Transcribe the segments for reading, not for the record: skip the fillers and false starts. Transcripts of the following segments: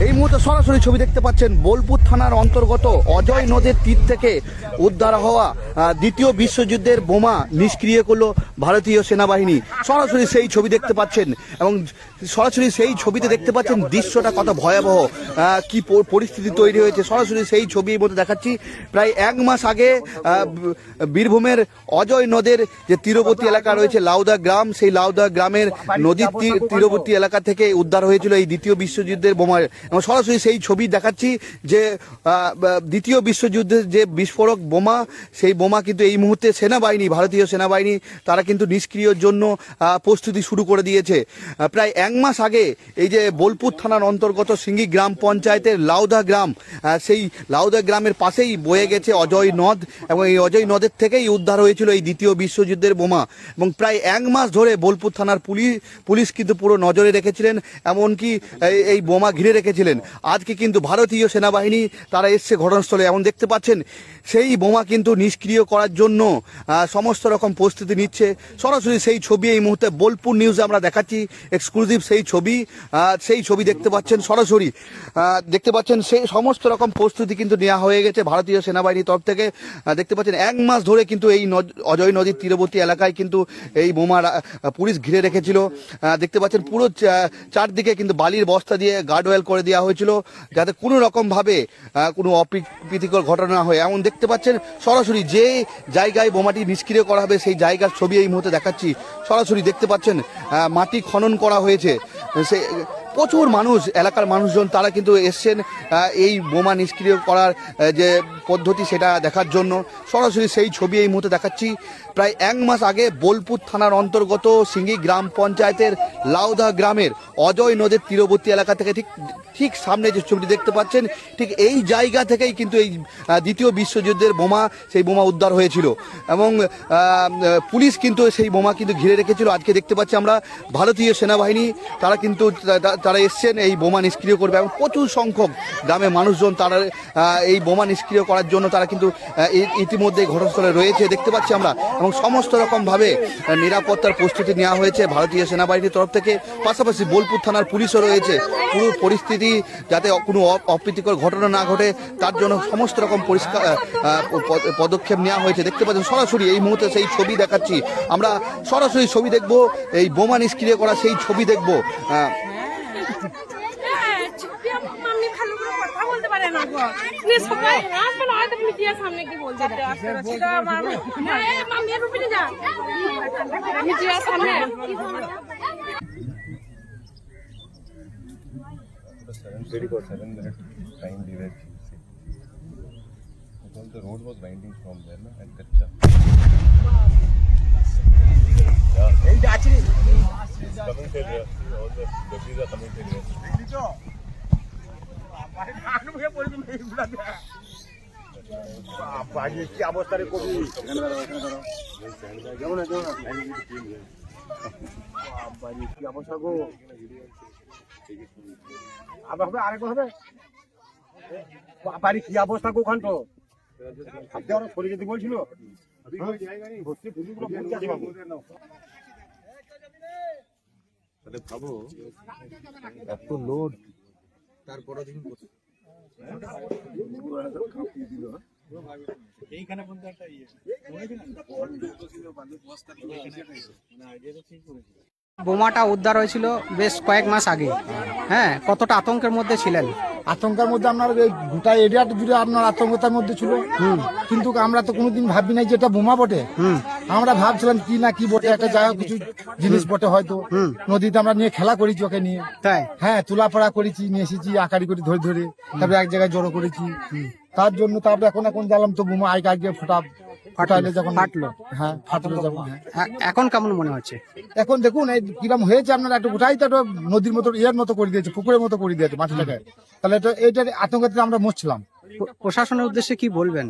এই মুহূর্তে সরাসরি ছবি দেখতে পাচ্ছেন বোলপুর থানার অন্তর্গত অজয় নদের তীর থেকে উদ্ধার হওয়া দ্বিতীয় বিশ্বযুদ্ধের বোমা নিষ্ক্রিয় করলো ভারতীয় সেনাবাহিনী। সরাসরি সেই ছবি দেখতে পাচ্ছেন এবং সরাসরি সেই ছবিতে দেখতে পাচ্ছেন দৃশ্যটা কত ভয়াবহ, কি পরিস্থিতি তৈরি হয়েছে। সরাসরি সেই ছবির মধ্যে দেখাচ্ছি। প্রায় এক মাস আগে বীরভূমের অজয় নদের যে তীরবর্তী এলাকা রয়েছে লাউদা গ্রাম, সেই লাউদা গ্রামের নদীর তীরবর্তী এলাকা থেকে উদ্ধার হয়েছিল এই দ্বিতীয় বিশ্বযুদ্ধের বোমা। এবং সরাসরি সেই ছবি দেখাচ্ছি যে দ্বিতীয় বিশ্বযুদ্ধের যে বিস্ফোরক বোমা, সেই বোমা কিন্তু এই মুহূর্তে সেনাবাহিনী, ভারতীয় সেনাবাহিনী তারা কিন্তু নিষ্ক্রিয়র জন্য প্রস্তুতি শুরু করে দিয়েছে। প্রায় এক মাস আগে এই যে বোলপুর থানার অন্তর্গত সিঙ্গি গ্রাম পঞ্চায়েতের লাউদা গ্রাম, সেই লাউদা গ্রামের পাশেই বয়ে গেছে অজয় নদ এবং এই অজয় নদের থেকেই উদ্ধার হয়েছিল এই দ্বিতীয় বিশ্বযুদ্ধের বোমা। এবং প্রায় এক মাস ধরে বোলপুর থানার পুলিশ কিন্তু পুরো নজরে রেখেছিলেন, এমনকি এই বোমা ঘিরে রেখেছিলেন। আজকে কিন্তু ভারতীয় সেনাবাহিনী তারা এসছে ঘটনাস্থলে। এমন দেখতে পাচ্ছেন সেই বোমা কিন্তু নিষ্ক্রিয় করার জন্য সমস্ত রকম প্রস্তুতি নিচ্ছে। সরাসরি সেই ছবি এই মুহূর্তে বোলপুর নিউজে আমরা দেখাচ্ছি, এক্সক্লুসিভ সেই ছবি দেখতে পাচ্ছেন। সরাসরি দেখতে পাচ্ছেন সেই সমস্ত রকম প্রস্তুতি কিন্তু নেওয়া হয়ে গেছে ভারতীয় সেনাবাহিনীর তরফ থেকে। দেখতে পাচ্ছেন এক মাস ধরে কিন্তু এই অজয় নদীর তীরবর্তী এলাকায় কিন্তু এই বোমা পুলিশ ঘিরে রেখেছিল। দেখতে পাচ্ছেন পুরো চারদিকে কিন্তু বালির বস্তা দিয়ে গার্ডওয়েল করে দেওয়া হয়েছিল, যাতে কোনো রকমভাবে কোনো অপ্রীতিকর ঘটনা না হয়। এমন দেখতে পাচ্ছেন সরাসরি যে জায়গায় বোমাটি নিষ্ক্রিয় করা হবে সেই জায়গার ছবি এই মুহূর্তে দেখাচ্ছি। সরাসরি দেখতে পাচ্ছেন মাটি খনন করা হয়েছে। সে প্রচুর মানুষ, এলাকার মানুষজন তারা কিন্তু এসছেন এই বোমা নিষ্ক্রিয় করার যে পদ্ধতি সেটা দেখার জন্য। সরাসরি সেই ছবি এই মুহূর্তে দেখাচ্ছি। প্রায় এক মাস আগে বোলপুর থানার অন্তর্গত সিঙ্গি গ্রাম পঞ্চায়েতের লাউদা গ্রামের অজয় নদের তীরবর্তী এলাকা থেকে ঠিক সামনে যে ছবিটি দেখতে পাচ্ছেন, ঠিক এই জায়গা থেকেই কিন্তু এই দ্বিতীয় বিশ্বযুদ্ধের বোমা, সেই বোমা উদ্ধার হয়েছিল এবং পুলিশ কিন্তু সেই বোমা কিন্তু ঘিরে রেখেছিল। আজকে দেখতে পাচ্ছি আমরা ভারতীয় সেনাবাহিনী তারা এসছেন এই বোমা নিষ্ক্রিয় করবে এবং প্রচুর সংখ্যক গ্রামের মানুষজন তারা এই বোমা নিষ্ক্রিয় করার জন্য তারা কিন্তু ইতিমধ্যে ঘটনাস্থলে রয়েছে দেখতে পাচ্ছি আমরা। এবং সমস্ত রকমভাবে নিরাপত্তার প্রস্তুতি নেওয়া হয়েছে ভারতীয় সেনাবাহিনীর তরফ থেকে। পাশাপাশি বোলপুর থানার পুলিশও রয়েছে। পুরো পরিস্থিতি যাতে কোনো অপ্রীতিকর ঘটনা না ঘটে তার জন্য সমস্ত রকম পদক্ষেপ নেওয়া হয়েছে দেখতে পাচ্ছেন। সরাসরি এই মুহূর্তে সেই ছবি দেখাচ্ছি আমরা, সরাসরি ছবি দেখব, এই বোমা নিষ্ক্রিয় করা সেই ছবি দেখব। Seven minutes time delay. Because the road was winding from there, na, and Kacha. Yeah. It's coming to there. All the debris are coming to there. কি অবস্থা রে কবি যেমন কি অবস্থা গো আবার হবে আরেক হবে বাড়ি কি অবস্থা গো ওখান তো আপনি আরো সরে যেতে বলছিল ভাবো এত লোড তারপরে এইখানে বলতে একটা বোমাটা উদ্ধার হয়েছিল বেশ কয়েক মাস আগে। হ্যাঁ, কতটা আতঙ্কের মধ্যে ছিলেন? আতঙ্কের মধ্যে আপনার গোটা এরিয়াটা জুড়ে আপনার আতঙ্কতার মধ্যে ছিল। কিন্তু আমরা তো কোনোদিন ভাবি নাই যে এটা বোমা বটে। আমরা ভাবছিলাম কি না কি বটে, একটা জায়গা কিছু জিনিস বটে হয়তো। নদীতে আমরা নিয়ে খেলা করেছি ওকে নিয়ে, তাই হ্যাঁ তোলাপড়া করেছি, নিয়ে এসেছি আকারি করে ধরে ধরে, তারপরে এক জায়গায় জড়ো করেছি। তার জন্য তারপরে এখন জানলাম তো বোমা আগে ফাটাইলে যখন ফাটলো, হ্যাঁ ফাটলো যখন। এখন কেমন মনে হচ্ছে? এখন দেখুন এই কিরম হয়েছে, আপনার একটা গোটাই তো একটা নদীর মতো ইয়ের মতো করে দিয়েছে, পুকুরের মতো করে দিয়েছে মাটিটাকে। তাহলে এইটার আতঙ্কতে আমরা মরছিলাম। প্রশাসনের উদ্দেশ্যে কি বলবেন?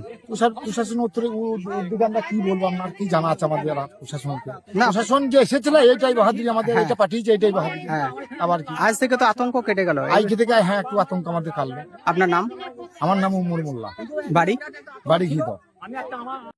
প্রশাসন উদ্যোগে আমরা কি বলবো, আপনার কি জানা আছে আমাদের প্রশাসনকে? প্রশাসন যে এসেছিল এইটাই বাহাদুরি আমাদের, এটা পাঠিয়েছে এইটাই বাহাদুরি। হ্যাঁ, আবার কি আজ থেকে তো আতঙ্ক কেটে গেল। আজকে থেকে হ্যাঁ একটু আতঙ্ক আমাদের কাটলো। আপনার নাম? আমার নাম উমর মোল্লা, বাড়ি বাড়ি ঘিদ।